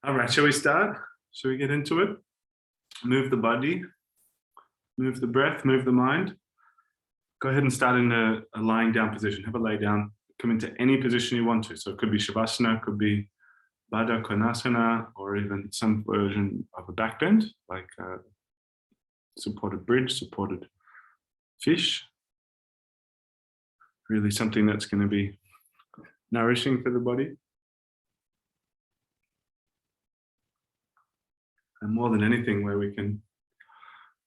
All right, shall we start? Shall we get into it? Move the body, move the breath, move the mind. Go ahead and start in a lying down position. Have a lay down. Come into any position you want to. So it could be Shavasana, could be Baddha Konasana, or even some version of a back bend, like supported bridge, supported fish. Really something that's going to be nourishing for the body. And more than anything, where we can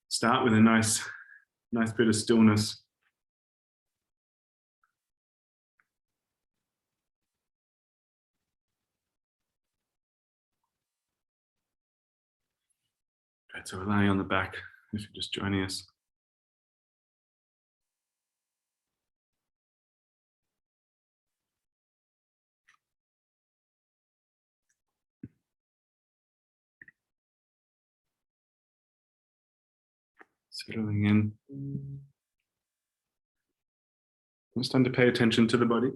start with a nice bit of stillness. Right, so we're lying on the back if you're just joining us. Settling in. It's time to pay attention to the body.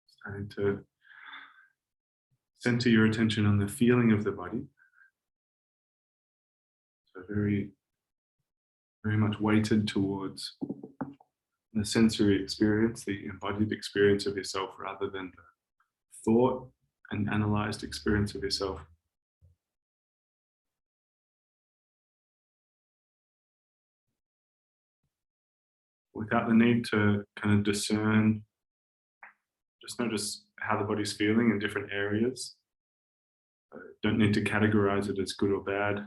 Starting to center your attention on the feeling of the body. So very much weighted towards the sensory experience, the embodied experience of yourself, rather than the thought and analyzed experience of yourself. Without the need to kind of discern, just notice how the body's feeling in different areas. Don't need to categorize it as good or bad,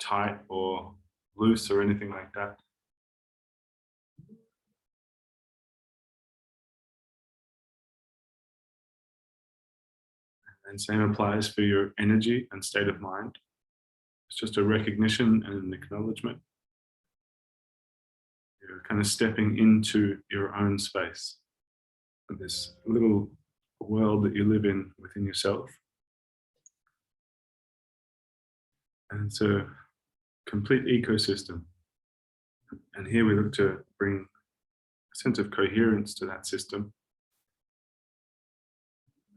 tight or loose or anything like that. And same applies for your energy and state of mind. It's just a recognition and an acknowledgement. You're kind of stepping into your own space, this little world that you live in within yourself. And it's a complete ecosystem. And here we look to bring a sense of coherence to that system.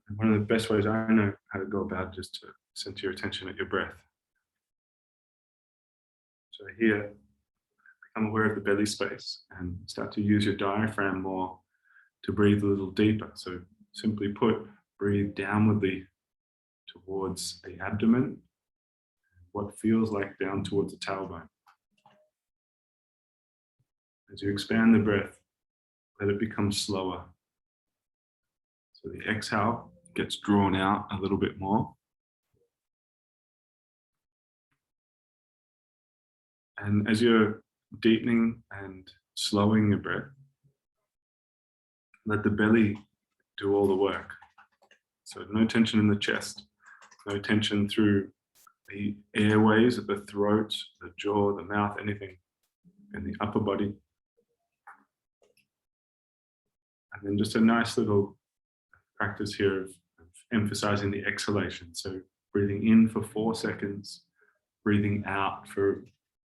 And one of the best ways I know how to go about it is to center your attention at your breath. So here, become aware of the belly space and start to use your diaphragm more to breathe a little deeper. So simply put, breathe downwardly towards the abdomen, what feels like down towards the tailbone. As you expand the breath, let it become slower. So the exhale gets drawn out a little bit more. And as you're deepening and slowing your breath, let the belly do all the work. So no tension in the chest, no tension through the airways of the throat, the jaw, the mouth, anything in the upper body. And then just a nice little practice here of emphasizing the exhalation. So breathing in for 4 seconds, breathing out for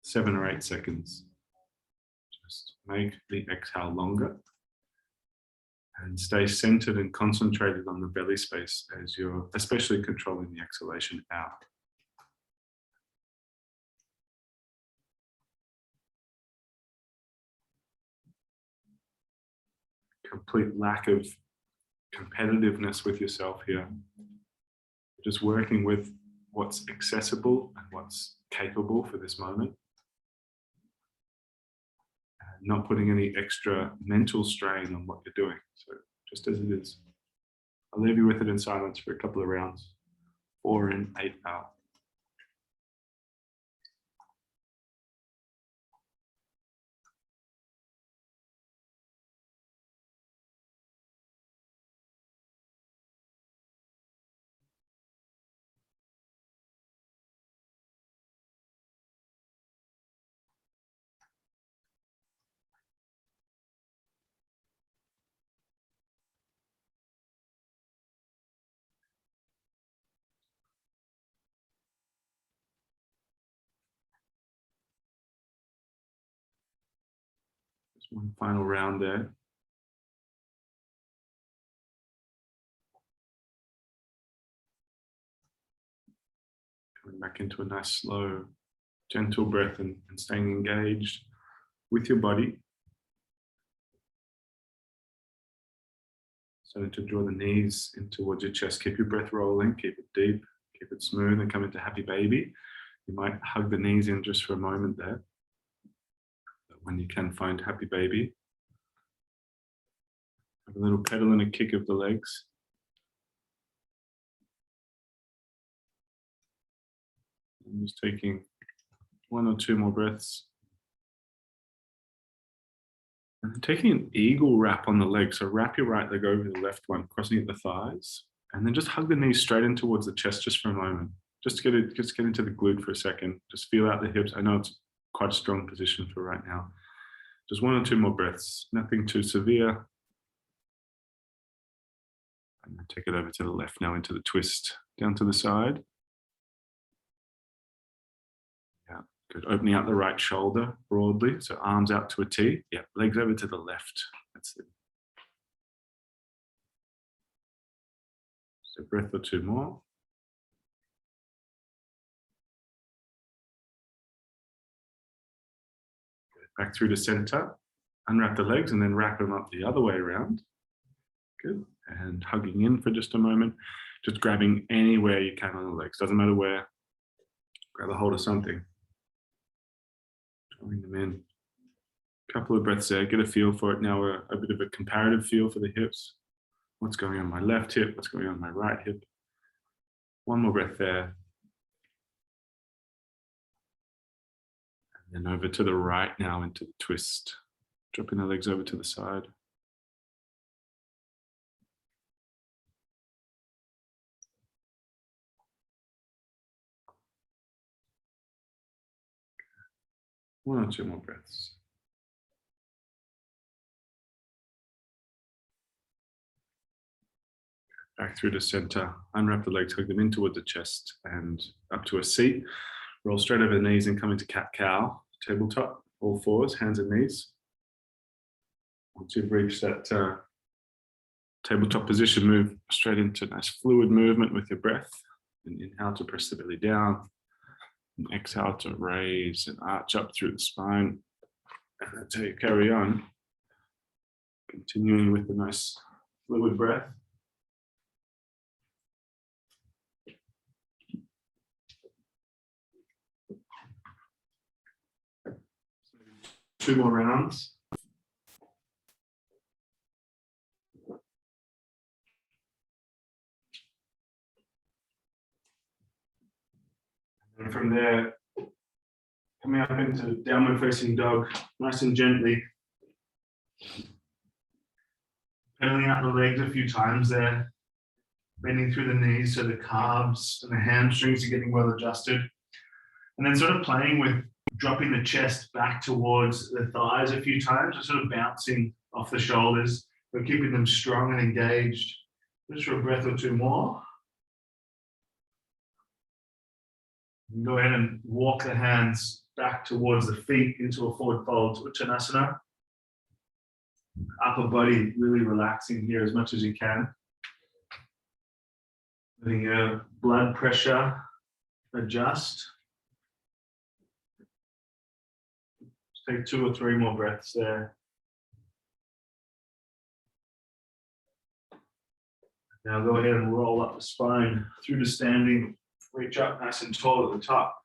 7 or 8 seconds. Just make the exhale longer and stay centered and concentrated on the belly space as you're especially controlling the exhalation out. Complete lack of competitiveness with yourself here. Just working with what's accessible and what's capable for this moment. And not putting any extra mental strain on what you're doing. So just as it is. I'll leave you with it in silence for a couple of rounds. 4 in, 8 out. Just one final round there. Coming back into a nice, slow, gentle breath and staying engaged with your body. Starting to draw the knees in towards your chest. Keep your breath rolling, keep it deep, keep it smooth, and come into happy baby. You might hug the knees in just for a moment there. But when you can find happy baby, have a little pedal and a kick of the legs. I'm just taking 1 or 2 more breaths. And taking an eagle wrap on the leg. So wrap your right leg over the left one, crossing at the thighs. And then just hug the knees straight in towards the chest just for a moment. Just get into the glute for a second. Just feel out the hips. I know it's quite a strong position for right now. Just 1 or 2 more breaths. Nothing too severe. And then take it over to the left now into the twist. Down to the side. Yeah, good. Opening out the right shoulder broadly. So arms out to a T. Yeah, legs over to the left. That's it. So a breath or 2 more. Back through to center, unwrap the legs and then wrap them up the other way around. Good. And hugging in for just a moment, just grabbing anywhere you can on the legs, doesn't matter where. Grab a hold of something. Drawing them in. A couple of breaths there, get a feel for it now, a bit of a comparative feel for the hips. What's going on my left hip, what's going on my right hip. 1 more breath there. And over to the right now into the twist. Dropping the legs over to the side. One or 2 more breaths. Back through to center. Unwrap the legs, hug them in towards the chest and up to a seat. Roll straight over the knees and come into cat-cow. Tabletop, all fours, hands and knees. Once you've reached that tabletop position, move straight into nice fluid movement with your breath. And inhale to press the belly down. And exhale to raise and arch up through the spine. And that's how you carry on. Continuing with the nice fluid breath. Two more rounds. And from there, coming up into downward facing dog, nice and gently. Pedaling out the legs a few times there. Bending through the knees so the calves and the hamstrings are getting well adjusted. And then sort of playing with dropping the chest back towards the thighs a few times, just sort of bouncing off the shoulders, but keeping them strong and engaged. Just for a breath or 2 more. And go ahead and walk the hands back towards the feet into a forward fold Uttanasana. Upper body really relaxing here as much as you can. Letting your blood pressure adjust. Take 2 or 3 more breaths there. Now go ahead and roll up the spine through to standing. Reach up nice and tall at the top.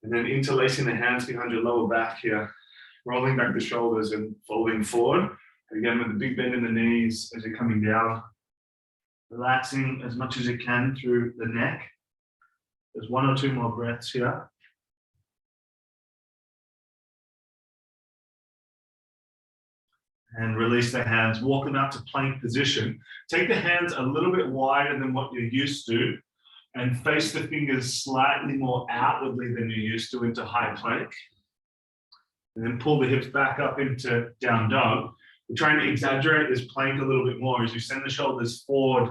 And then interlacing the hands behind your lower back here. Rolling back the shoulders and folding forward. Again with a big bend in the knees as you're coming down. Relaxing as much as you can through the neck. There's 1 or 2 more breaths here. And release the hands, walk them out to plank position. Take the hands a little bit wider than what you're used to and face the fingers slightly more outwardly than you're used to into high plank. And then pull the hips back up into down dog. We're trying to exaggerate this plank a little bit more as you send the shoulders forward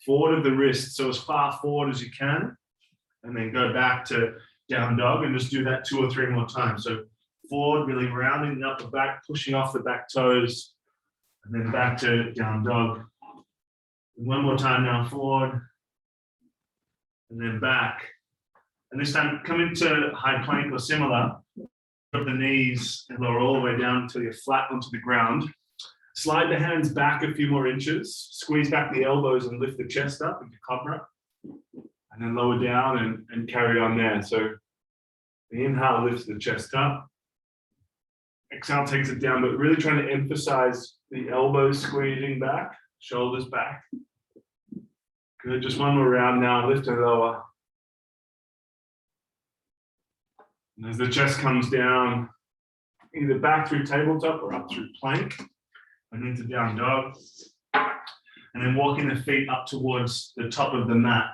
of the wrist, so as far forward as you can. And then go back to down dog and just do that 2 or 3 more times. So forward, really rounding the upper back, pushing off the back toes, and then back to down dog. And one more time now, forward, and then back. And this time, come into high plank or similar. Drop the knees and lower all the way down until you're flat onto the ground. Slide the hands back a few more inches. Squeeze back the elbows and lift the chest up into cobra. And then lower down and carry on there. So the inhale lifts the chest up. Exhale takes it down, but really trying to emphasize the elbows squeezing back, shoulders back. Good, just one more round now, lift and lower. And as the chest comes down, either back through tabletop or up through plank, and into down dog. And then walking the feet up towards the top of the mat,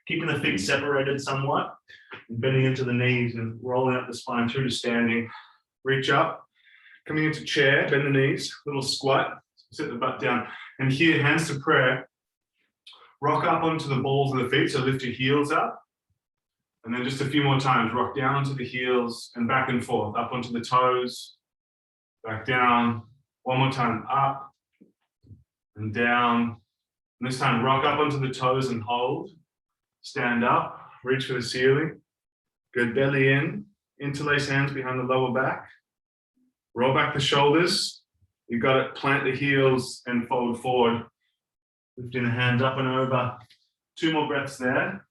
keeping the feet separated somewhat, and bending into the knees and rolling up the spine through to standing. Reach up, coming into chair, bend the knees, little squat, sit the butt down. And here, hands to prayer, rock up onto the balls of the feet, so lift your heels up. And then just a few more times, rock down onto the heels and back and forth, up onto the toes, back down. One more time, up and down. And this time, rock up onto the toes and hold. Stand up, reach for the ceiling. Good, belly in, interlace hands behind the lower back. Roll back the shoulders. You've got it, plant the heels and fold forward. Lifting the hands up and over. 2 more breaths there.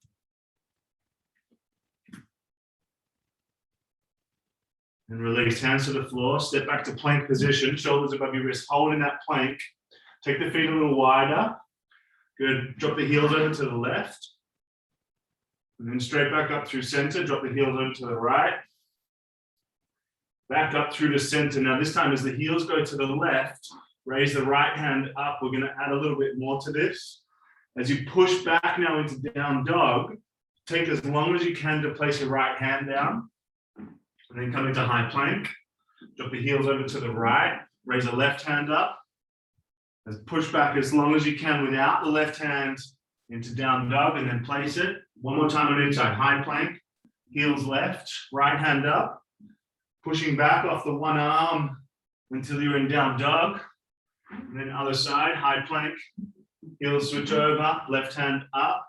And release, hands to the floor, step back to plank position, shoulders above your wrist, holding that plank. Take the feet a little wider. Good, drop the heels over to the left. And then straight back up through center, drop the heels over to the right. Back up through to center. Now this time as the heels go to the left, raise the right hand up. We're gonna add a little bit more to this. As you push back now into down dog, take as long as you can to place your right hand down. And then come into high plank. Drop the heels over to the right. Raise the left hand up. Push back as long as you can without the left hand into down dog, and then place it. One more time on each side. High plank. Heels left. Right hand up. Pushing back off the one arm until you're in down dog. And then other side. High plank. Heels switch over. Left hand up.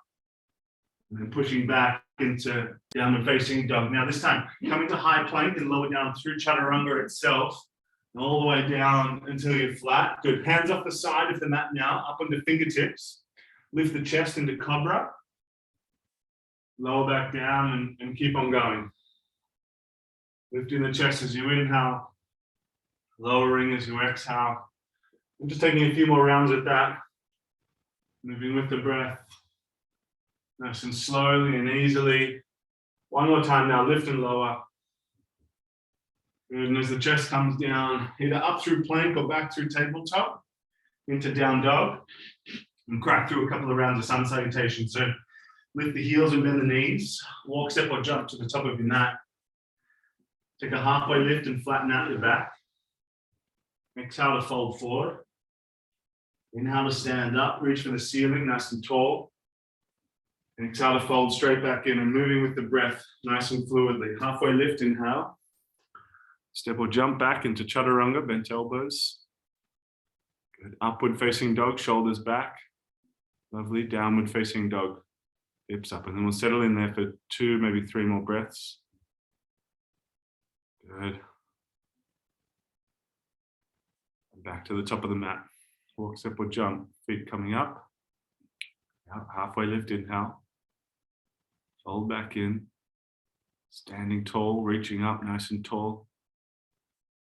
And then pushing back into downward facing dog. Now this time, coming to high plank and lower down through chaturanga itself, all the way down until you're flat. Good, hands off the side of the mat now, up on the fingertips. Lift the chest into cobra. Lower back down and keep on going. Lifting the chest as you inhale, lowering as you exhale. I'm just taking a few more rounds at that. Moving with the breath. Nice and slowly and easily. One more time now, lift and lower. And as the chest comes down, either up through plank or back through tabletop, into down dog, and crack through a couple of rounds of sun salutation. So lift the heels and bend the knees, walk, step or jump to the top of your mat. Take a halfway lift and flatten out your back. Exhale to fold forward. Inhale to stand up, reach for the ceiling, nice and tall. And exhale to fold straight back in and moving with the breath, nice and fluidly. Halfway lift, inhale. Step or jump back into chaturanga, bent elbows. Good. Upward facing dog, shoulders back. Lovely. Downward facing dog, hips up. And then we'll settle in there for 2, maybe 3 more breaths. Good. And back to the top of the mat. Walk, step or jump, feet coming up. Halfway lift, inhale. Fold back in. Standing tall, reaching up nice and tall.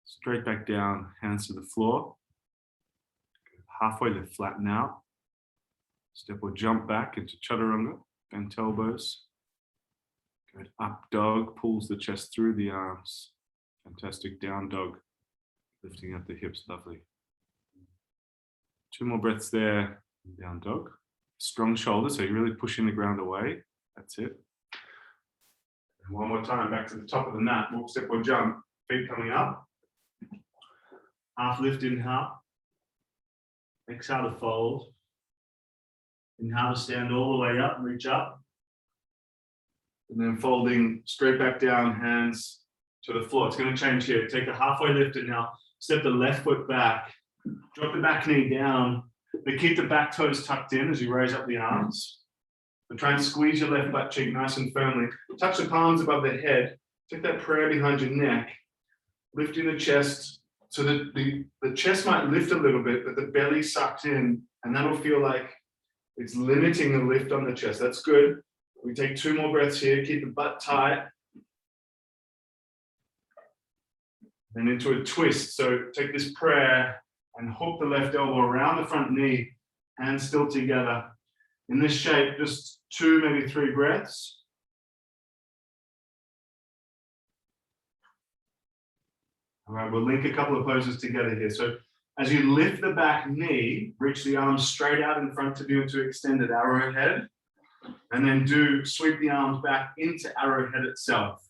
Straight back down, hands to the floor. Halfway lift, flatten out. Step or jump back into chaturanga, bent elbows. Good. Up dog, pulls the chest through the arms. Fantastic. Down dog, lifting up the hips, lovely. 2 more breaths there, down dog. Strong shoulders, so you're really pushing the ground away. That's it. And one more time, back to the top of the mat. Walk, step or jump, feet coming up. Half lift, inhale. Exhale to fold. Inhale to stand all the way up, reach up. And then folding straight back down, hands to the floor. It's going to change here. Take a halfway lift and now step the left foot back. Drop the back knee down, but keep the back toes tucked in as you raise up the arms. But try and squeeze your left butt cheek nice and firmly. Touch the palms above the head. Take that prayer behind your neck. Lifting the chest so that the chest might lift a little bit, but the belly sucked in, and that'll feel like it's limiting the lift on the chest. That's good. We take 2 more breaths here. Keep the butt tight. Then into a twist. So take this prayer and hook the left elbow around the front knee, hands still together. In this shape, just 2, maybe 3 breaths. All right, we'll link a couple of poses together here. So as you lift the back knee, reach the arms straight out in front of you into extended arrowhead. And then sweep the arms back into arrowhead itself.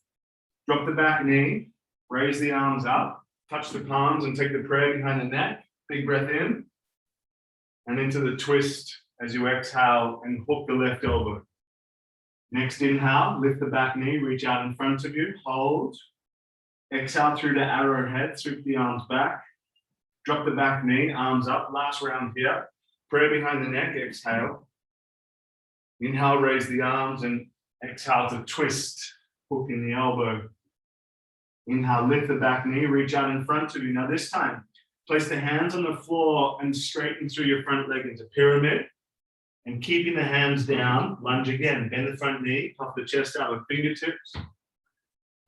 Drop the back knee, raise the arms up, touch the palms and take the prayer behind the neck. Big breath in. And into the twist as you exhale and hook the left elbow. Next inhale, lift the back knee, reach out in front of you, hold. Exhale through the arrowhead, sweep the arms back. Drop the back knee, arms up, last round here. Prayer behind the neck, exhale. Inhale, raise the arms and exhale to twist, hooking the elbow. Inhale, lift the back knee, reach out in front of you. Now this time, place the hands on the floor and straighten through your front leg into pyramid. And keeping the hands down, lunge again. Bend the front knee, puff the chest out with fingertips.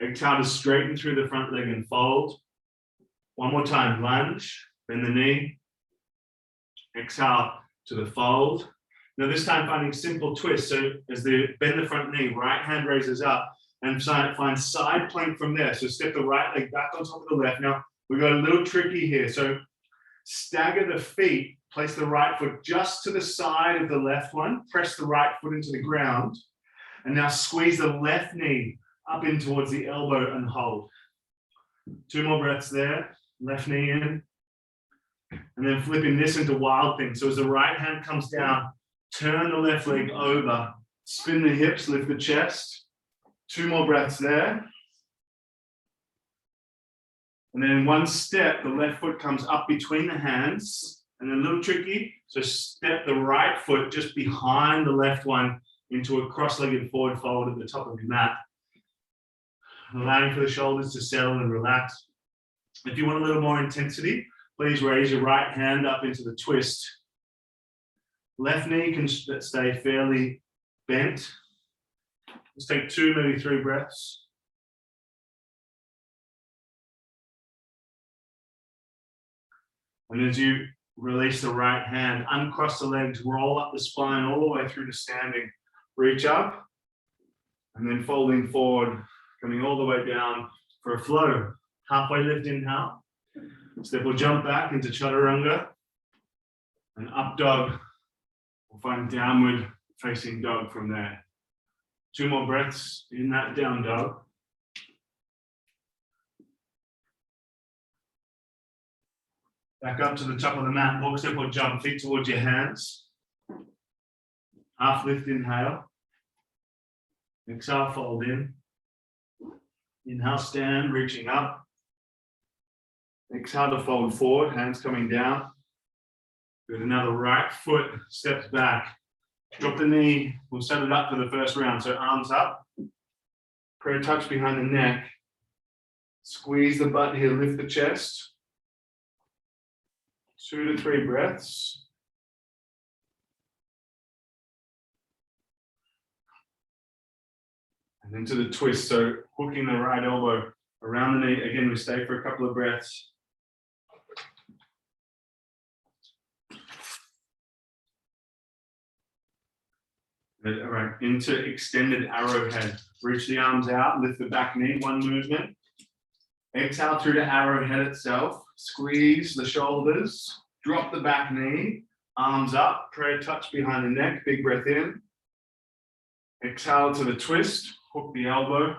Exhale to straighten through the front leg and fold. One more time, lunge, bend the knee. Exhale to the fold. Now this time finding simple twist. So as bend the front knee, right hand raises up and find side plank from there. So step the right leg back on top of the left. Now we've got a little tricky here. So stagger the feet, place the right foot just to the side of the left one, press the right foot into the ground, and now squeeze the left knee up in towards the elbow and hold. 2 more breaths there, left knee in, and then flipping this into wild thing. So as the right hand comes down, turn the left leg over, spin the hips, lift the chest. 2 more breaths there. And then in one step, the left foot comes up between the hands, and then a little tricky. So step the right foot just behind the left one into a cross-legged forward fold at the top of your mat. Allowing for the shoulders to settle and relax. If you want a little more intensity, please raise your right hand up into the twist. Left knee can stay fairly bent. Let's take 2, maybe 3 breaths. And as you release the right hand, uncross the legs, roll up the spine all the way through to standing. Reach up, and then folding forward, coming all the way down for a flow. Halfway lift, inhale. Step or jump back into chaturanga. And up dog. We'll find downward facing dog from there. 2 more breaths in that down dog. Back up to the top of the mat, walk, step or jump, feet towards your hands. Half lift, inhale. Exhale, fold in. Inhale, stand, reaching up. Exhale to fold forward, hands coming down. Good, another right foot steps back. Drop the knee, we'll set it up for the first round. So arms up, prayer touch behind the neck. Squeeze the butt here, lift the chest. 2 to 3 breaths. And into the twist, so hooking the right elbow around the knee. Again, we stay for a couple of breaths. All right, into extended arrowhead. Reach the arms out, lift the back knee, 1 movement. Exhale through the arrowhead itself. Squeeze the shoulders, drop the back knee, arms up, prayer touch behind the neck, big breath in. Exhale to the twist, hook the elbow.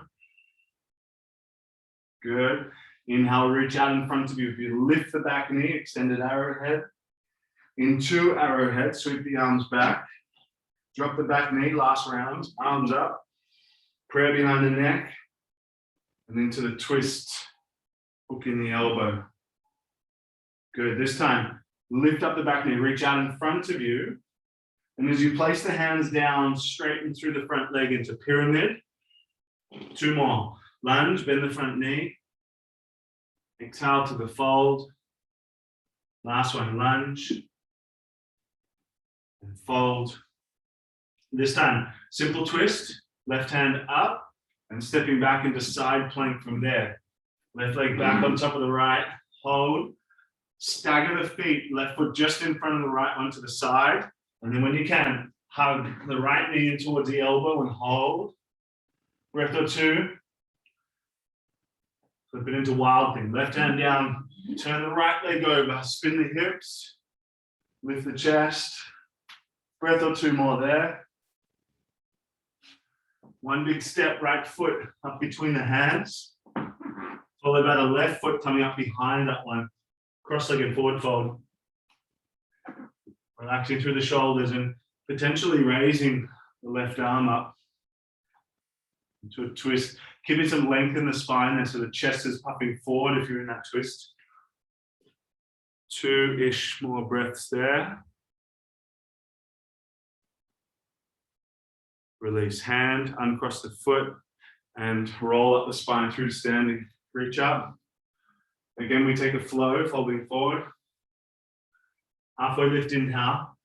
Good. Inhale, reach out in front of you. If you lift the back knee, extended arrowhead. Into arrowhead, sweep the arms back. Drop the back knee, last round, arms up. Prayer behind the neck. And into the twist, hooking the elbow. Good. This time, lift up the back knee, reach out in front of you. And as you place the hands down, straighten through the front leg into pyramid. 2 more. Lunge, bend the front knee. Exhale to the fold. Last one, lunge. And fold. This time, simple twist, left hand up and stepping back into side plank from there. Left leg back on top of the right, hold. Stagger the feet, left foot just in front of the right one to the side. And then when you can, hug the right knee in towards the elbow and hold. Breath or 2. Flip it into wild thing. Left hand down, turn the right leg over, spin the hips, lift the chest. Breath or 2 more there. One big step, right foot up between the hands. Followed by the left foot coming up behind that one. Cross-legged forward fold. Relaxing through the shoulders and potentially raising the left arm up into a twist. Keeping some length in the spine there so the chest is puffing forward if you're in that twist. 2-ish more breaths there. Release hand, uncross the foot, and roll up the spine through to standing. Reach up. Again, we take a flow, folding forward. Halfway lift, inhale.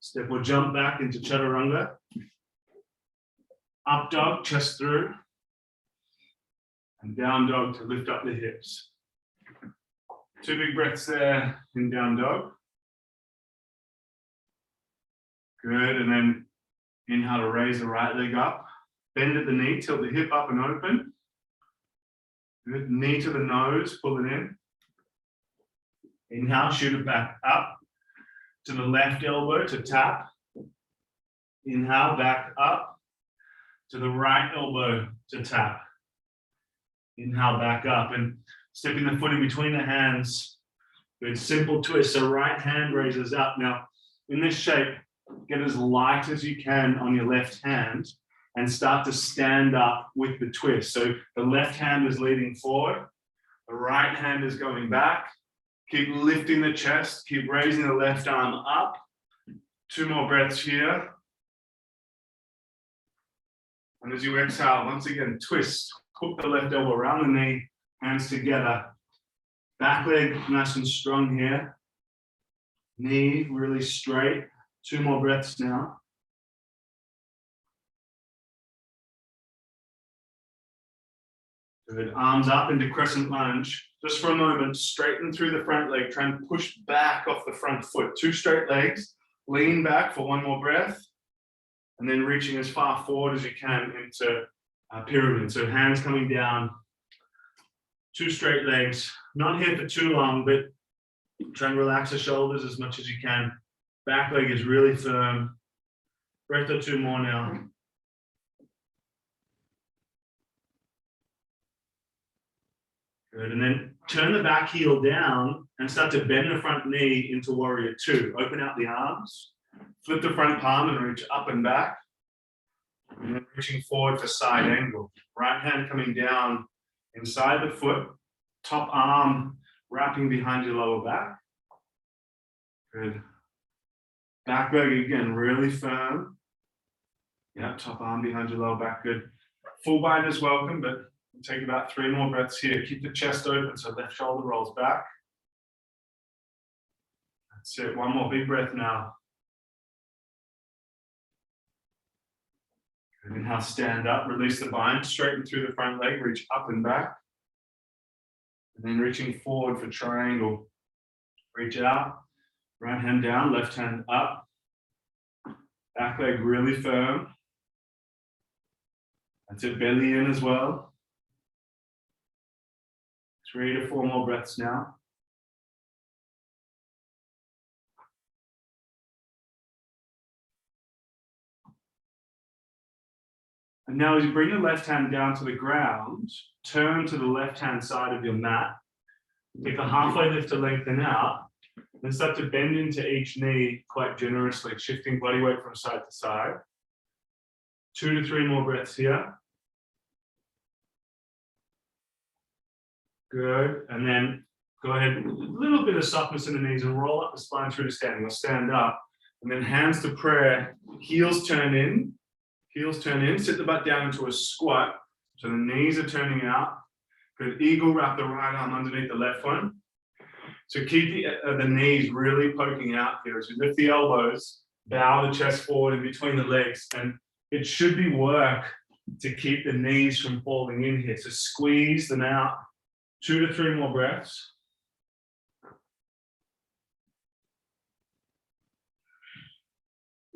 Step or jump back into chaturanga. Up dog, chest through. And down dog to lift up the hips. 2 big breaths there in down dog. Good, and then inhale to raise the right leg up. Bend at the knee, tilt the hip up and open. Good, knee to the nose, pull it in. Inhale, shoot it back up to the left elbow to tap. Inhale, back up to the right elbow to tap. Inhale, back up and stepping the foot in between the hands. Good, simple twist. So right hand raises up. Now, in this shape, get as light as you can on your left hand and start to stand up with the twist. So the left hand is leading forward. The right hand is going back. Keep lifting the chest. Keep raising the left arm up. 2 more breaths here. And as you exhale, once again, twist. Hook the left elbow around the knee, hands together. Back leg nice and strong here. Knee really straight. 2 more breaths now. Good. Arms up into crescent lunge. Just for a moment, straighten through the front leg. Try and push back off the front foot. 2 straight legs. Lean back for 1 more breath. And then reaching as far forward as you can into pyramid. So hands coming down. 2 straight legs. Not here for too long, but try and relax the shoulders as much as you can. Back leg is really firm. Breath or 2 more now. Good, and then turn the back heel down and start to bend the front knee into warrior 2. Open out the arms, flip the front palm and reach up and back. And then reaching forward for side angle. Right hand coming down inside the foot, top arm wrapping behind your lower back. Good. Back leg again, really firm. Yeah, top arm behind your lower back, good. Full bind is welcome, but we'll take about 3 more breaths here. Keep the chest open so left shoulder rolls back. That's it, 1 more big breath now. Good. Inhale, stand up, release the bind, straighten through the front leg, reach up and back. And then reaching forward for triangle. Reach out. Right hand down, left hand up. Back leg really firm. That's it, belly in as well. 3 to 4 more breaths now. And now as you bring the left hand down to the ground, turn to the left hand side of your mat. Take a halfway lift to lengthen out. Then start to bend into each knee quite generously, shifting body weight from side to side. 2 to 3 more breaths here. Good. And then go ahead, a little bit of softness in the knees and roll up the spine through to standing. We'll stand up and then hands to prayer, heels turn in, sit the butt down into a squat. So the knees are turning out. Good. Eagle, wrap the right arm underneath the left one. So keep the knees really poking out here. As you lift the elbows, bow the chest forward in between the legs. And it should be work to keep the knees from falling in here. So squeeze them out. 2 to 3 more breaths.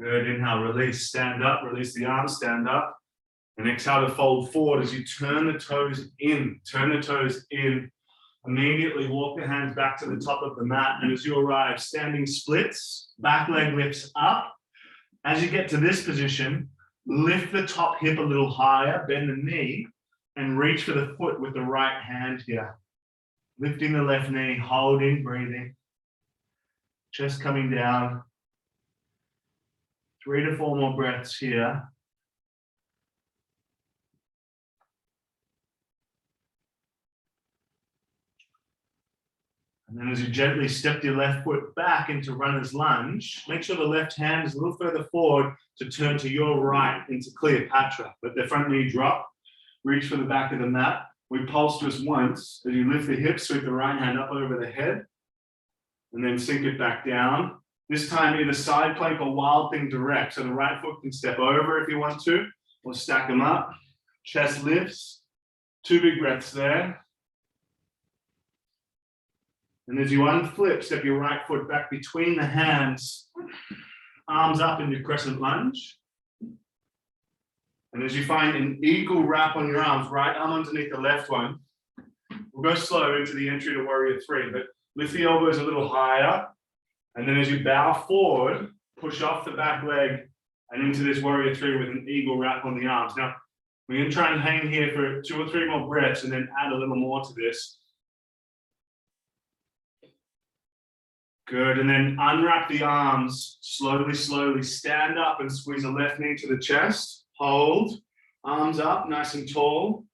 Good. Inhale, release, stand up, release the arms, stand up. And exhale to fold forward as you turn the toes in. Immediately walk the hands back to the top of the mat. And as you arrive, standing splits, back leg lifts up. As you get to this position, lift the top hip a little higher, bend the knee, and reach for the foot with the right hand here. Lifting the left knee, holding, breathing. Chest coming down. 3 to 4 more breaths here. And then as you gently step your left foot back into runner's lunge, make sure the left hand is a little further forward to turn to your right into Cleopatra. Let the front knee drop, reach for the back of the mat. We pulse just once as you lift the hips, sweep the right hand up over the head, and then sink it back down. This time either side plank or wild thing direct. So the right foot can step over if you want to, or stack them up. Chest lifts, 2 big breaths there. And as you unflip, step your right foot back between the hands, arms up into crescent lunge. And as you find an eagle wrap on your arms, right arm underneath the left one, we'll go slow into the entry to warrior 3, but lift the elbows a little higher. And then as you bow forward, push off the back leg and into this warrior 3 with an eagle wrap on the arms. Now, we're going to try and hang here for 2 or 3 more breaths and then add a little more to this. Good, and then unwrap the arms, slowly, stand up and squeeze the left knee to the chest. Hold, arms up, nice and tall.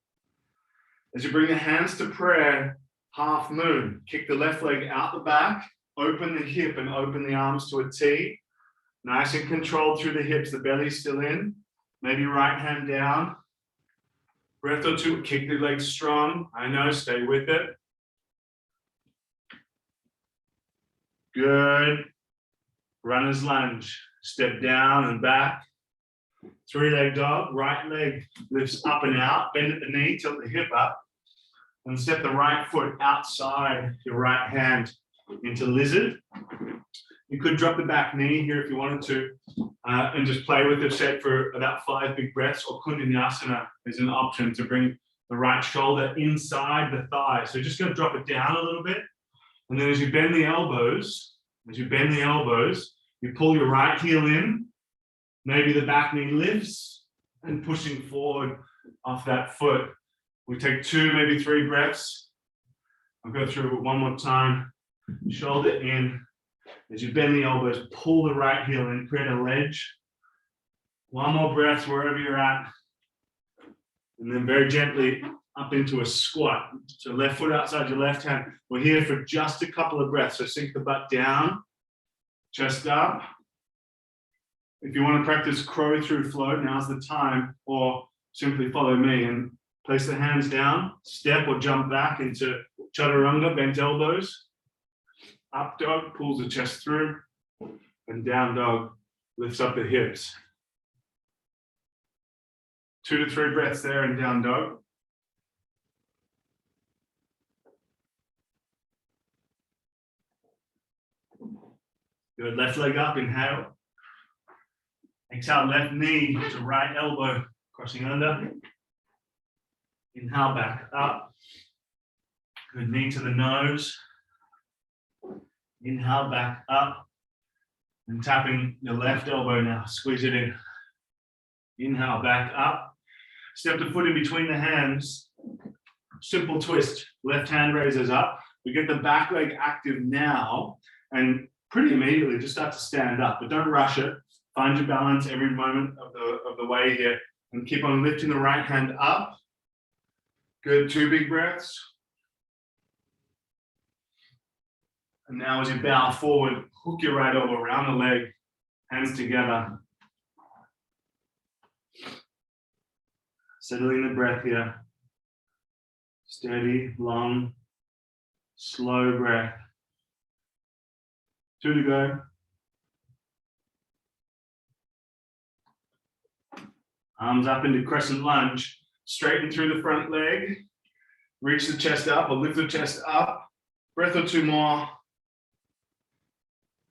As you bring the hands to prayer, half moon. Kick the left leg out the back, open the hip and open the arms to a T. Nice and controlled through the hips, the belly's still in. Maybe right hand down. Breath or 2, kick the legs strong. I know, stay with it. Good. Runner's lunge. Step down and back. 3-leg dog. Right leg lifts up and out. Bend at the knee, tilt the hip up. And step the right foot outside your right hand into lizard. You could drop the back knee here if you wanted to and just play with the shape for about 5 big breaths, or koundinyasana is an option to bring the right shoulder inside the thigh. So just going to drop it down a little bit. And then as you bend the elbows, you pull your right heel in, maybe the back knee lifts and pushing forward off that foot. We take 2, maybe 3 breaths. I'll go through it one more time. Shoulder in. As you bend the elbows, pull the right heel in, create a ledge. 1 more breath wherever you're at. And then very gently up into a squat. So left foot outside your left hand. We're here for just a couple of breaths. So sink the butt down, chest up. If you want to practice crow through float, now's the time, or simply follow me and place the hands down, step or jump back into chaturanga, bent elbows. Up dog pulls the chest through, and down dog lifts up the hips. 2 to 3 breaths there and down dog. Good, left leg up, inhale. Exhale, left knee to right elbow, crossing under. Inhale, back up. Good, knee to the nose. Inhale, back up. And tapping your left elbow now, squeeze it in. Inhale, back up. Step the foot in between the hands. Simple twist, left hand raises up. We get the back leg active now, and pretty immediately just start to stand up, but don't rush it. Find your balance every moment of the way here, and keep on lifting the right hand up. Good, 2 big breaths. And now as you bow forward, hook your right elbow around the leg, hands together. Settling the breath here. Steady, long, slow breath. 2 to go. Arms up into crescent lunge. Straighten through the front leg. Reach the chest up or lift the chest up. Breath or 2 more.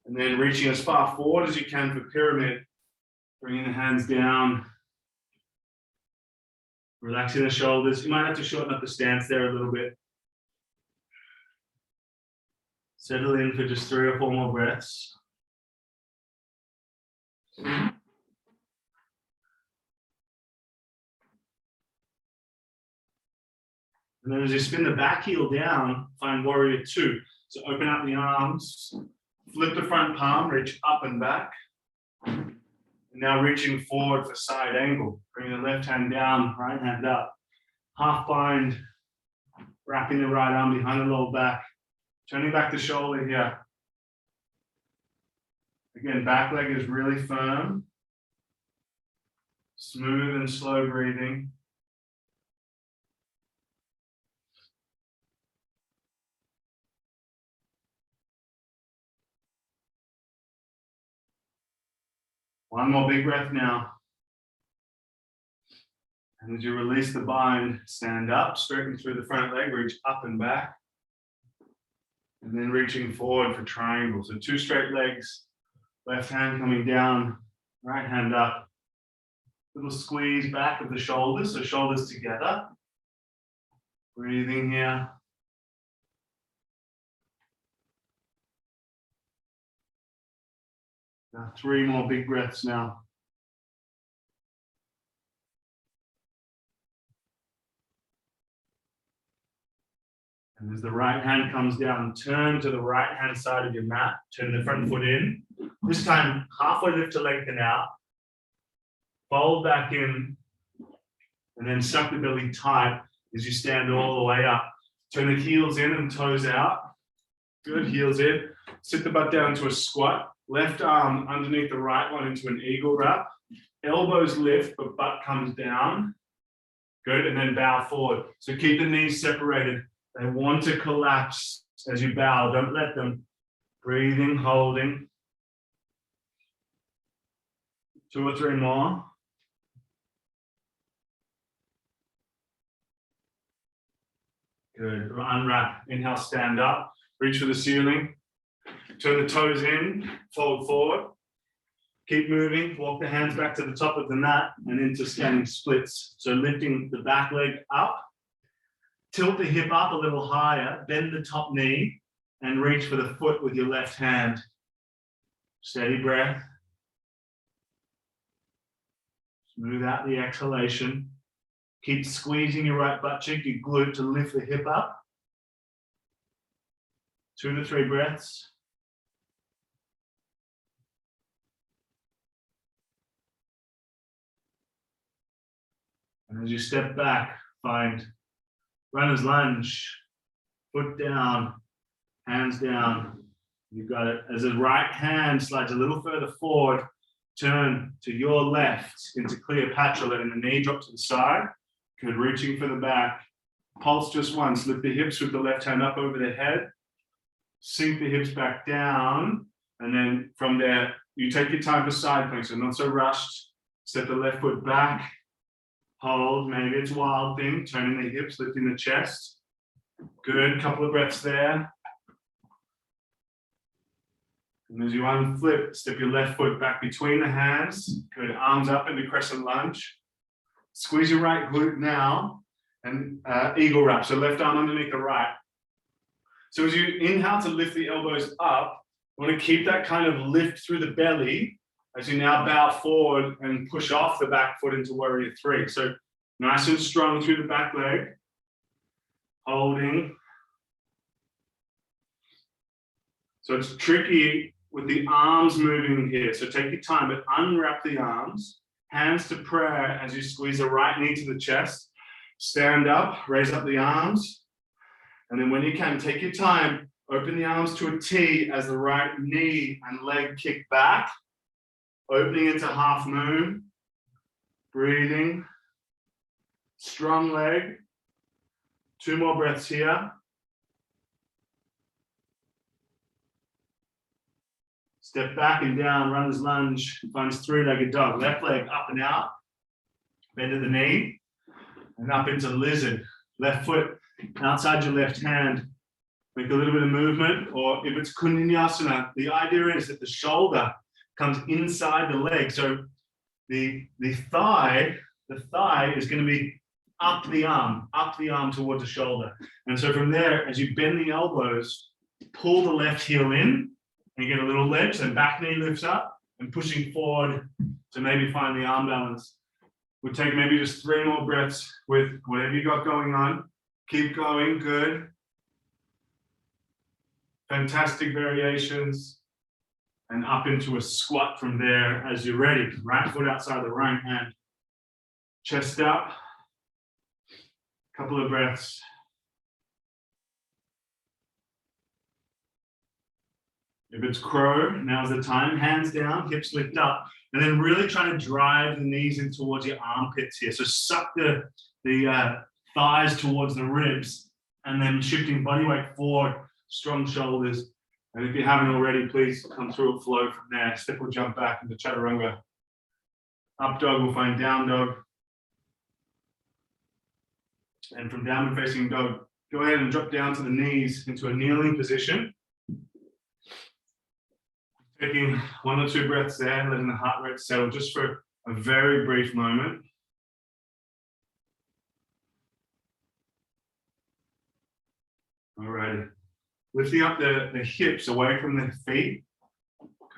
And then reaching as far forward as you can for pyramid. Bringing the hands down. Relaxing the shoulders. You might have to shorten up the stance there a little bit. Settle in for just 3 or 4 more breaths. And then as you spin the back heel down, find warrior 2. So open up the arms, flip the front palm, reach up and back. And now reaching forward for side angle. Bring the left hand down, right hand up. Half bind, wrapping the right arm behind the lower back. Turning back the shoulder here. Again, back leg is really firm. Smooth and slow breathing. One more big breath now. And as you release the bind, stand up, straightening through the front leg, reach up and back. And then reaching forward for triangle. So 2 straight legs, left hand coming down, right hand up. Little squeeze back of the shoulders, so shoulders together. Breathing here. Now 3 more big breaths now. And as the right hand comes down, turn to the right hand side of your mat, turn the front foot in. This time, halfway lift to lengthen out. Fold back in, and then suck the belly tight as you stand all the way up. Turn the heels in and toes out. Good, heels in. Sit the butt down to a squat. Left arm underneath the right one into an eagle wrap. Elbows lift, but butt comes down. Good, and then bow forward. So keep the knees separated. They want to collapse as you bow. Don't let them. Breathing, holding. 2 or 3 more. Good. Unwrap. Inhale, stand up. Reach for the ceiling. Turn the toes in. Fold forward. Keep moving. Walk the hands back to the top of the mat and into standing splits. So lifting the back leg up. Tilt the hip up a little higher, bend the top knee, and reach for the foot with your left hand. Steady breath. Smooth out the exhalation. Keep squeezing your right butt cheek, your glute to lift the hip up. 2 to 3 breaths. And as you step back, find runner's lunge, foot down, hands down. You've got it. As the right hand slides a little further forward, turn to your left into Cleopatra, letting the knee drop to the side. Good, reaching for the back. Pulse just once. Lift the hips with the left hand up over the head. Sink the hips back down. And then from there, you take your time for side plank, so not so rushed. Step the left foot back. Hold, maybe it's wild thing, turning the hips, lifting the chest. Good, couple of breaths there. And as you unflip, step your left foot back between the hands. Good, arms up into crescent lunge. Squeeze your right glute now and eagle wrap, so left arm underneath the right. So as you inhale to lift the elbows up, you want to keep that kind of lift through the belly as you now bow forward and push off the back foot into warrior 3. So nice and strong through the back leg. Holding. So it's tricky with the arms moving here. So take your time, but unwrap the arms. Hands to prayer as you squeeze the right knee to the chest. Stand up, raise up the arms. And then when you can, take your time, Open the arms to a T as the right knee and leg kick back. Opening into half moon. Breathing. Strong leg. 2 more breaths here. Step back and down, runner's lunge, finds 3-legged dog. Left leg up and out, bend at the knee, and up into lizard. Left foot outside your left hand. Make a little bit of movement, or if it's koundinyasana, the idea is that the shoulder comes inside the leg. So the thigh is going to be up the arm towards the shoulder. And so from there, as you bend the elbows, pull the left heel in and get a little ledge, then back knee lifts up and pushing forward to maybe find the arm balance. We'll take maybe just 3 more breaths with whatever you got going on. Keep going, good. Fantastic variations. And up into a squat from there as you're ready. Right foot outside the right hand. Chest up. Couple of breaths. If it's crow, now's the time. Hands down, hips lift up. And then really trying to drive the knees in towards your armpits here. So suck the thighs towards the ribs and then shifting body weight forward, strong shoulders. And if you haven't already, please come through a flow from there. Step or jump back into chaturanga. Up dog, we'll find down dog. And from downward facing dog, go ahead and drop down to the knees into a kneeling position. Taking 1 or 2 breaths there, letting the heart rate settle just for a very brief moment. All righty. Lifting up the hips away from the feet.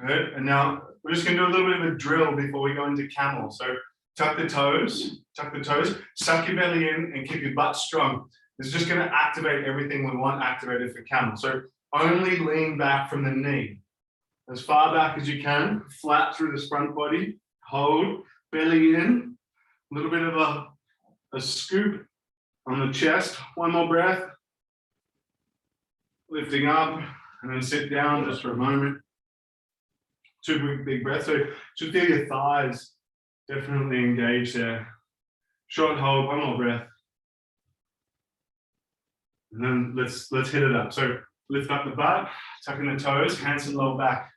Good. And now we're just going to do a little bit of a drill before we go into camel. So tuck the toes, suck your belly in and keep your butt strong. This is just going to activate everything we want activated for camel. So only lean back from the knee. As far back as you can, flat through this front body, hold, belly in, a little bit of a scoop on the chest. 1 more breath. Lifting up and then sit down just for a moment. 2 big breaths. So just feel your thighs definitely engaged there. Short hold, 1 more breath. And then let's hit it up. So lift up the butt, tucking the toes, hands and lower back.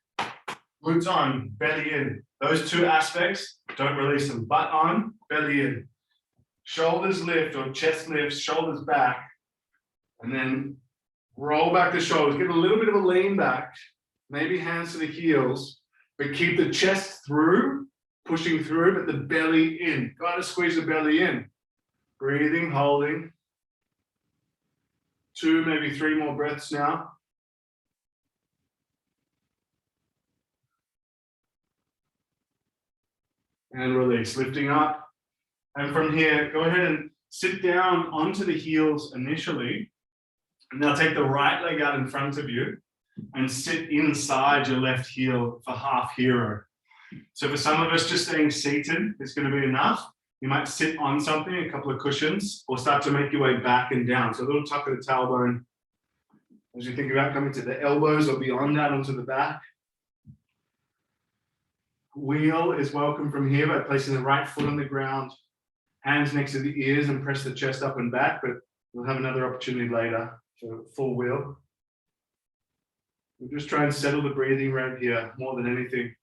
Glutes on, belly in. Those 2 aspects, don't release them. Butt on, belly in. Shoulders lift or chest lifts, shoulders back. And then roll back the shoulders. Get a little bit of a lean back. Maybe hands to the heels. But keep the chest through, pushing through, but the belly in. Gotta squeeze the belly in. Breathing, holding. 2, maybe 3 more breaths now. And release, lifting up. And from here, go ahead and sit down onto the heels initially. And now take the right leg out in front of you and sit inside your left heel for half hero. So for some of us, just staying seated is going to be enough. You might sit on something, a couple of cushions, or start to make your way back and down. So a little tuck of the tailbone as you think about coming to the elbows or beyond that onto the back. Wheel is welcome from here by placing the right foot on the ground, hands next to the ears, and press the chest up and back, but we'll have another opportunity later for full wheel. We'll just try and settle the breathing right here more than anything.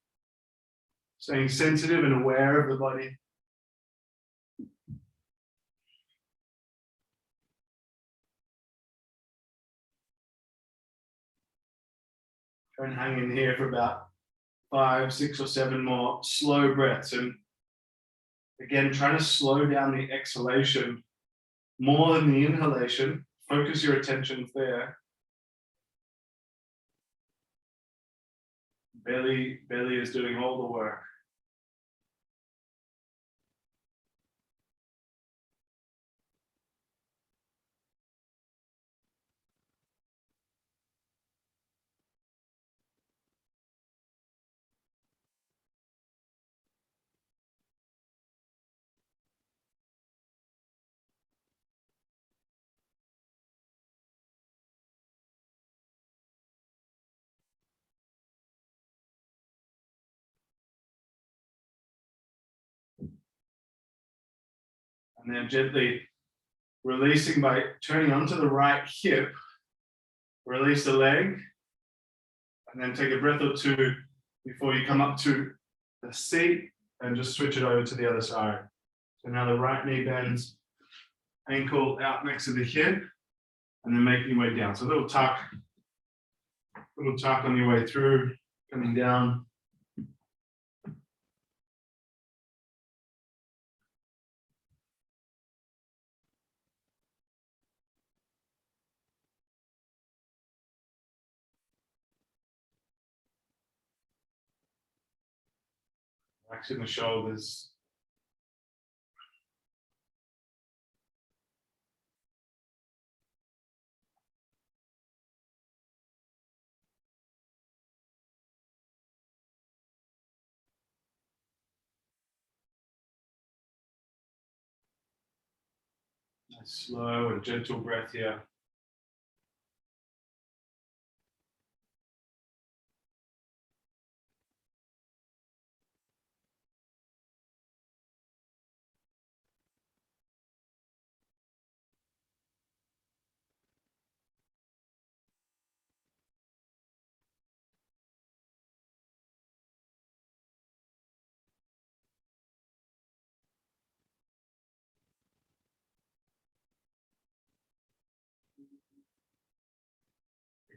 Staying sensitive and aware of the body. Try and hang in here for about 5, 6, or 7 more slow breaths. And again, trying to slow down the exhalation more than the inhalation. Focus your attention there. Belly is doing all the work. And then gently releasing by turning onto the right hip. Release the leg. And then take a breath or two before you come up to the seat and just switch it over to the other side. So now the right knee bends, ankle out next to the hip, and then making your way down. So a little tuck on your way through, coming down. Relaxing the shoulders. Nice slow and gentle breath here.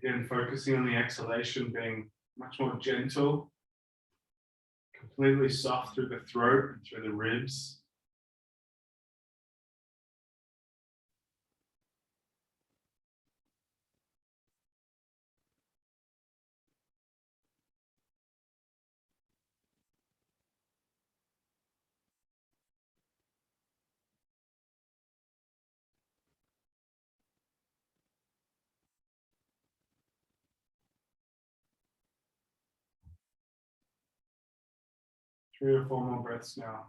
Again, focusing on the exhalation being much more gentle, completely soft through the throat and through the ribs. Three or four more breaths now.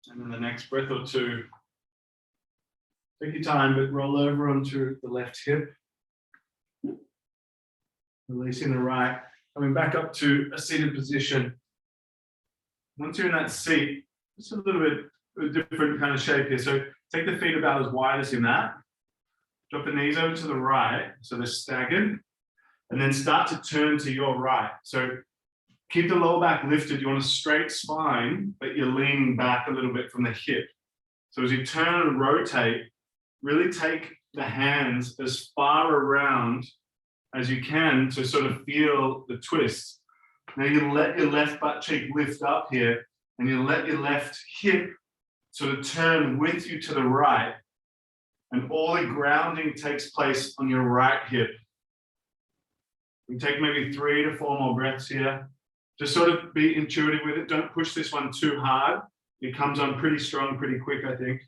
And then the next breath or two, take your time, but roll over onto the left hip. Releasing the right, coming back up to a seated position. Once you're in that seat, it's a little bit a different kind of shape here. So take the feet about as wide as your mat. Drop the knees over to the right, so they're staggered. And then start to turn to your right. So keep the lower back lifted. You want a straight spine, but you're leaning back a little bit from the hip. So as you turn and rotate, really take the hands as far around as you can to sort of feel the twist. Now you let your left butt cheek lift up here, and you let your left hip sort of turn with you to the right, and all the grounding takes place on your right hip. We take maybe 3 to 4 more breaths here. Just sort of be intuitive with it. Don't push this one too hard. It comes on pretty strong, pretty quick, I think.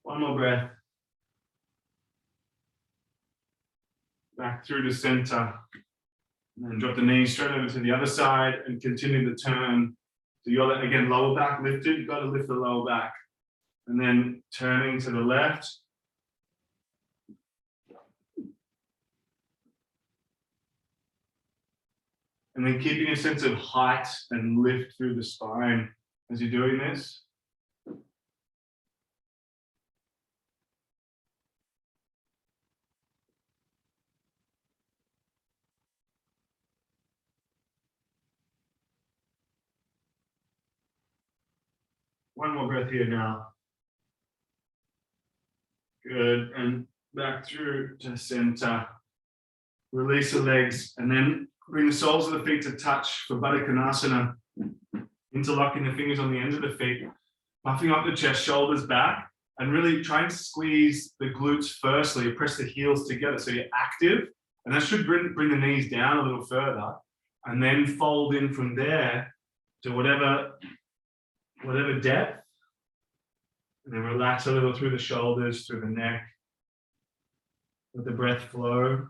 One more breath. Back through to center. And then drop the knees straight over to the other side and continue to turn. So you're, again, lower back lifted. You've got to lift the lower back. And then turning to the left. And then keeping a sense of height and lift through the spine as you're doing this. One more breath here now. Good, and back through to center. Release the legs, and then bring the soles of the feet to touch for Baddha Konasana. Interlocking the fingers on the ends of the feet, puffing up the chest, shoulders back, and really try and squeeze the glutes firstly. Press the heels together so you're active, and that should bring the knees down a little further, and then fold in from there to whatever depth. And then relax a little through the shoulders, through the neck. Let the breath flow.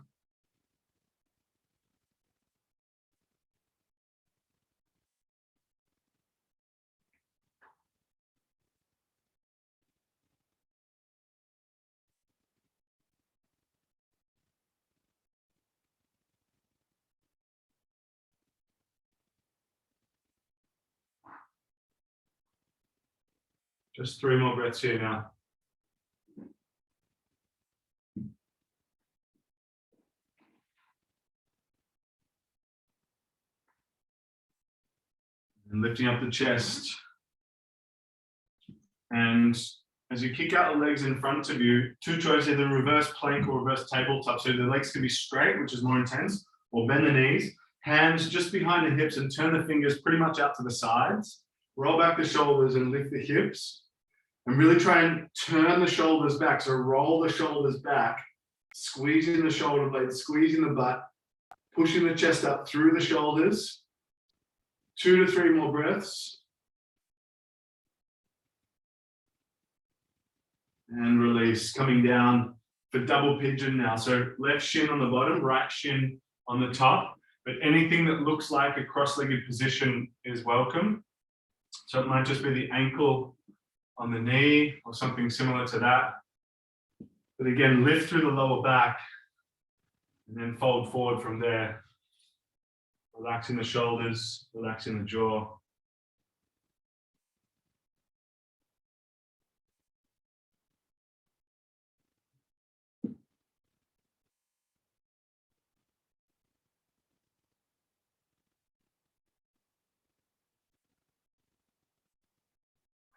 Just 3 more breaths here now. And lifting up the chest. And as you kick out the legs in front of you, 2 choices, either reverse plank or reverse tabletop. So the legs can be straight, which is more intense, or bend the knees, hands just behind the hips and turn the fingers pretty much out to the sides. Roll back the shoulders and lift the hips. And really try and turn the shoulders back. So roll the shoulders back, squeezing the shoulder blades, squeezing the butt, pushing the chest up through the shoulders. 2 to 3 more breaths. And release, coming down for double pigeon now. So left shin on the bottom, right shin on the top. But anything that looks like a cross-legged position is welcome. So it might just be the ankle on the knee or something similar to that. But again, lift through the lower back and then fold forward from there. Relaxing the shoulders, relaxing the jaw.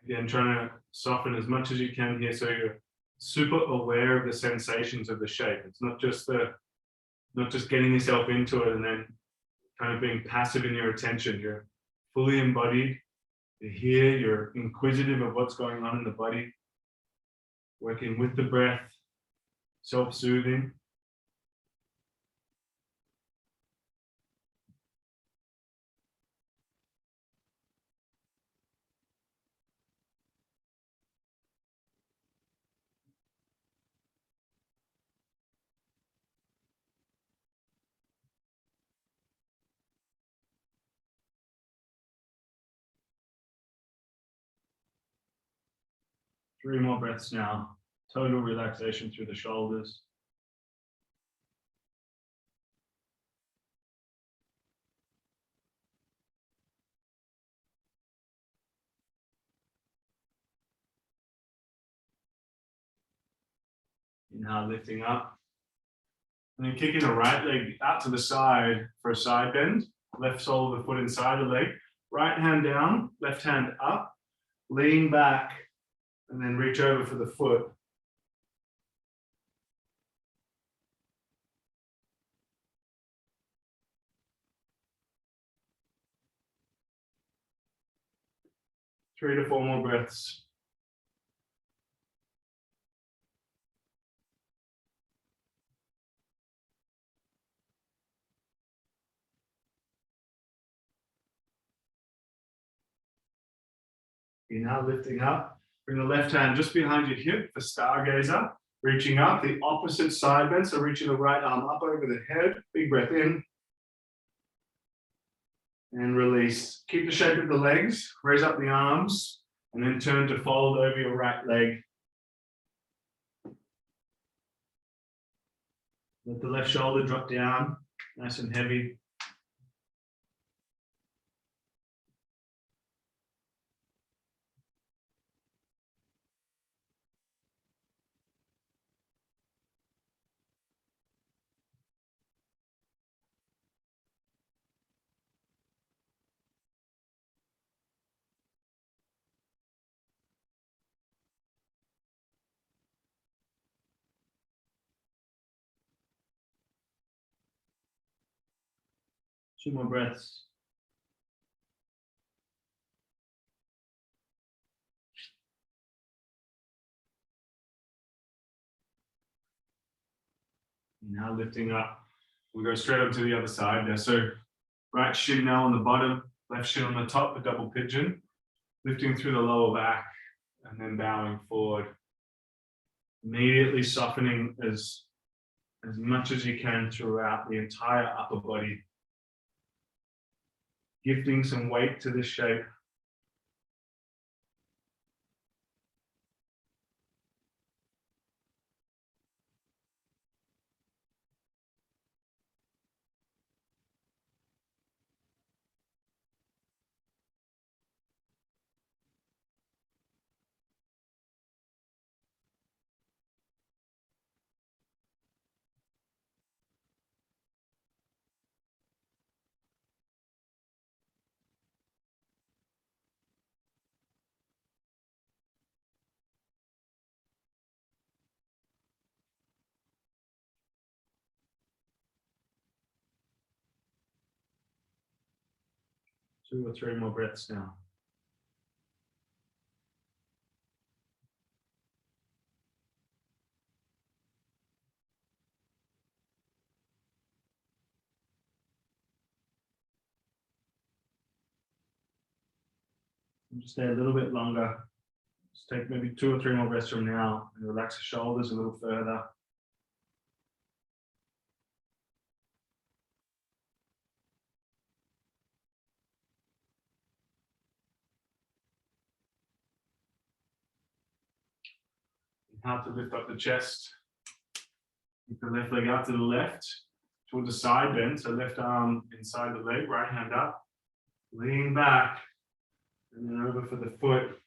Again, trying to soften as much as you can here so you're super aware of the sensations of the shape. It's not just getting yourself into it and then kind of being passive in your attention. You're fully embodied. You're here, you're inquisitive of what's going on in the body, working with the breath, self-soothing. Three more breaths now. Total relaxation through the shoulders. Now lifting up. And then kicking the right leg out to the side for a side bend. Left sole of the foot inside the leg. Right hand down, left hand up. Lean back and then reach over for the foot. Three to four more breaths. You're now lifting up. Bring the left hand just behind your hip for stargazer. Reaching up, the opposite side bend. So reaching the right arm up over the head. Big breath in. And release. Keep the shape of the legs. Raise up the arms. And then turn to fold over your right leg. Let the left shoulder drop down. Nice and heavy. Two more breaths. Now lifting up. We'll go straight up to the other side there. So right shin now on the bottom, left shin on the top, the double pigeon. Lifting through the lower back and then bowing forward. Immediately softening as much as you can throughout the entire upper body. Gifting some weight to this shape. 2 or 3 more breaths now. Just stay a little bit longer. Just take maybe 2 or 3 more breaths from now and relax the shoulders a little further. Inhale to lift up the chest. Keep the left leg out to the left, towards the side bend. So left arm inside the leg, right hand up. Lean back, and then over for the foot.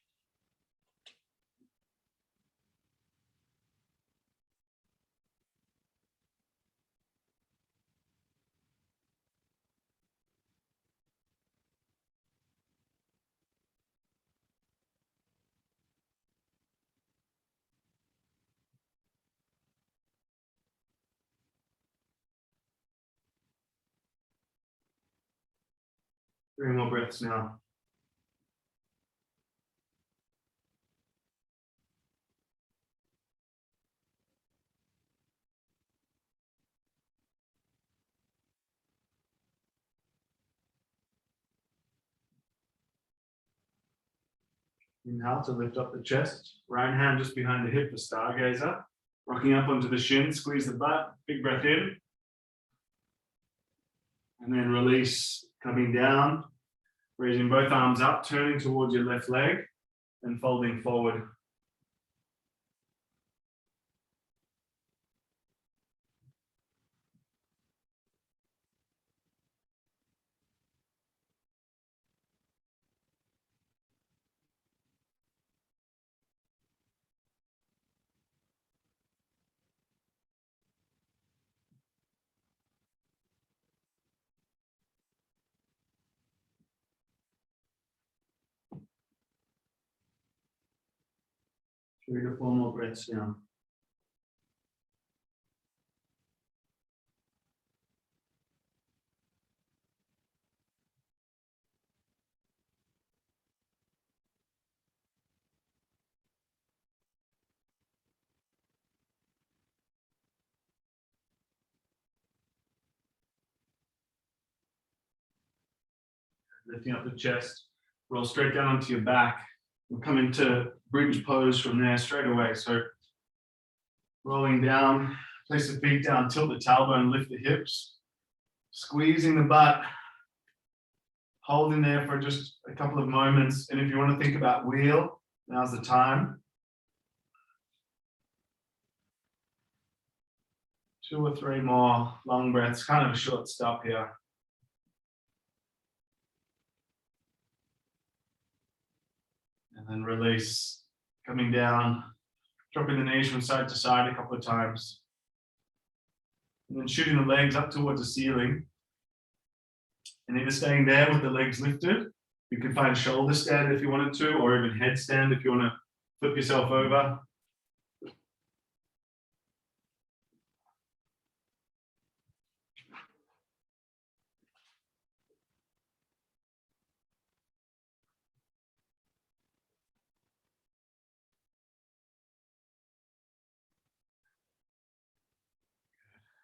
Three more breaths now. Inhale to lift up the chest. Right hand just behind the hip for stargazer. Rocking up onto the shin, squeeze the butt. Big breath in. And then release, coming down. Raising both arms up, turning towards your left leg, and folding forward. Three to four more breaths now. Lifting up the chest, roll straight down onto your back. We'll come into bridge pose from there straight away. So rolling down, place the feet down, tilt the tailbone, lift the hips, squeezing the butt, holding there for just a couple of moments. And if you want to think about wheel, now's the time. 2 or 3 more long breaths, kind of a short stop here. And then release, coming down, dropping the knees from side to side a couple of times. And then shooting the legs up towards the ceiling. And either staying there with the legs lifted, you can find shoulder stand if you wanted to, or even headstand if you want to flip yourself over.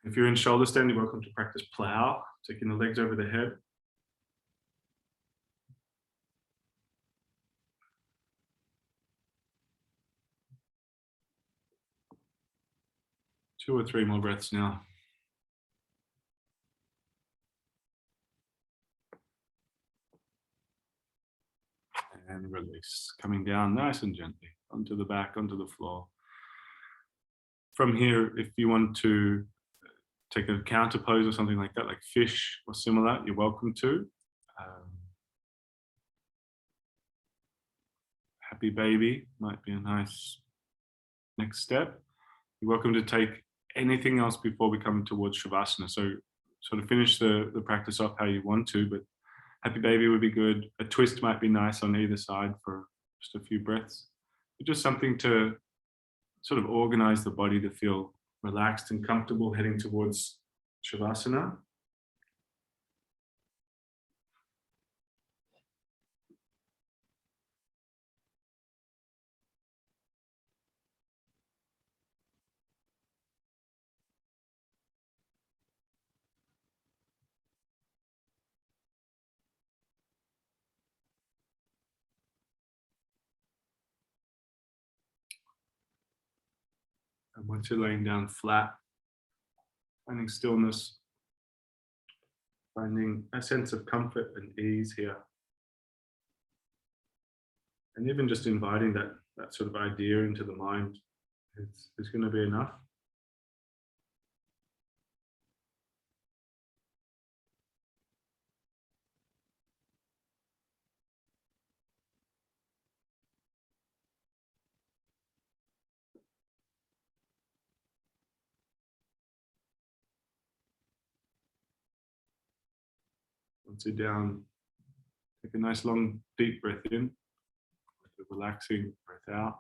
If you're in shoulder stand, you're welcome to practice plow, taking the legs over the head. Two or three more breaths now. And release, coming down nice and gently onto the back, onto the floor. From here, if you want to take a counter pose or something like that, like fish or similar, you're welcome to. Happy baby might be a nice next step. You're welcome to take anything else before we come towards Shavasana. So sort of finish the practice off how you want to, but happy baby would be good. A twist might be nice on either side for just a few breaths. But just something to sort of organize the body to feel relaxed and comfortable heading towards Shavasana. And once you're laying down flat, finding stillness, finding a sense of comfort and ease here. And even just inviting that sort of idea into the mind is going to be enough. Once you're down, take a nice long deep breath in, a relaxing breath out.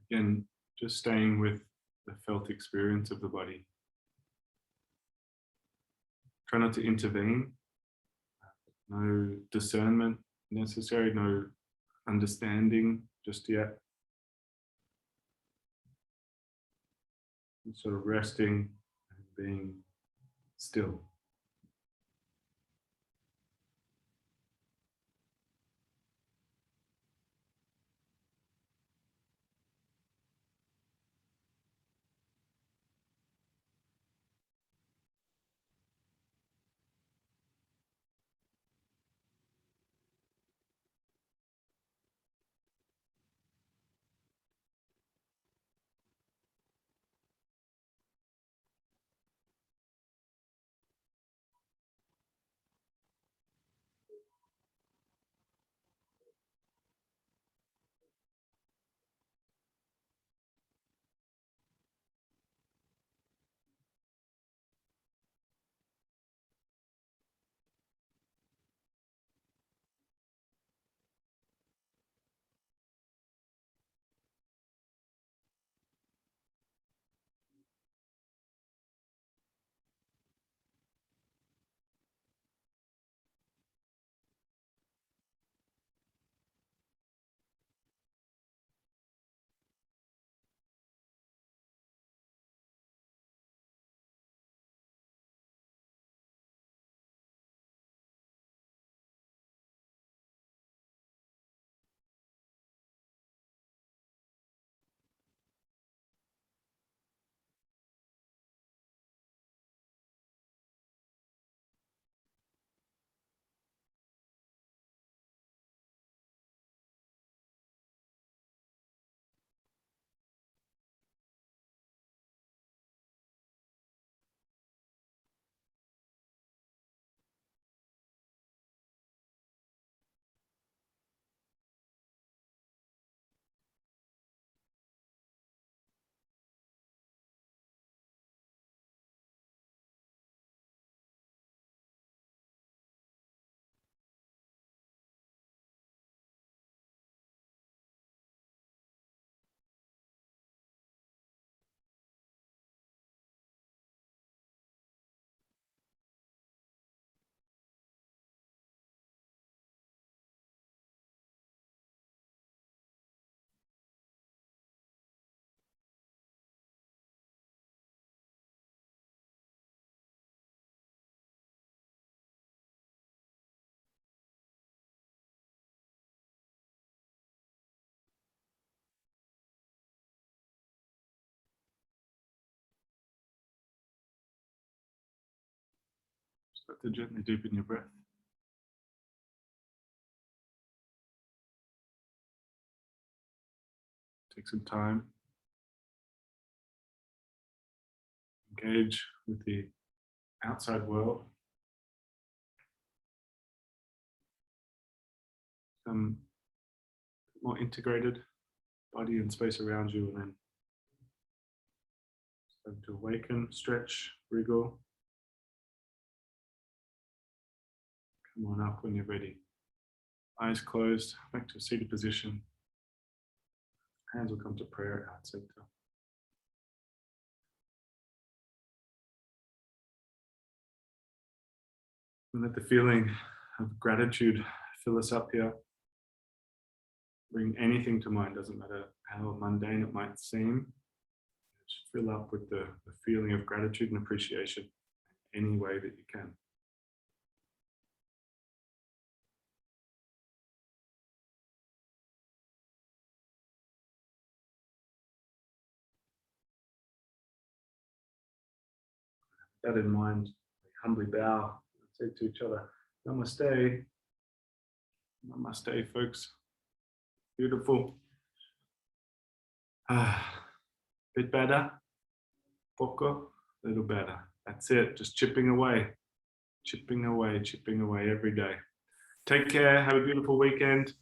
Again, just staying with the felt experience of the body. Try not to intervene. No discernment necessary, no understanding just yet. Sort of resting and being still. Start to gently deepen your breath. Take some time. Engage with the outside world. Some more integrated body and space around you, and then start to awaken, stretch, wriggle. Come on up when you're ready. Eyes closed, back to a seated position. Hands will come to prayer at center. And let the feeling of gratitude fill us up here. Bring anything to mind, doesn't matter how mundane it might seem. Just fill up with the feeling of gratitude and appreciation any way that you can. that in mind, humbly bow, say to each other, namaste. Namaste, folks. Beautiful. Bit better. Poco, a little better. That's it. Just chipping away every day. Take care. Have a beautiful weekend.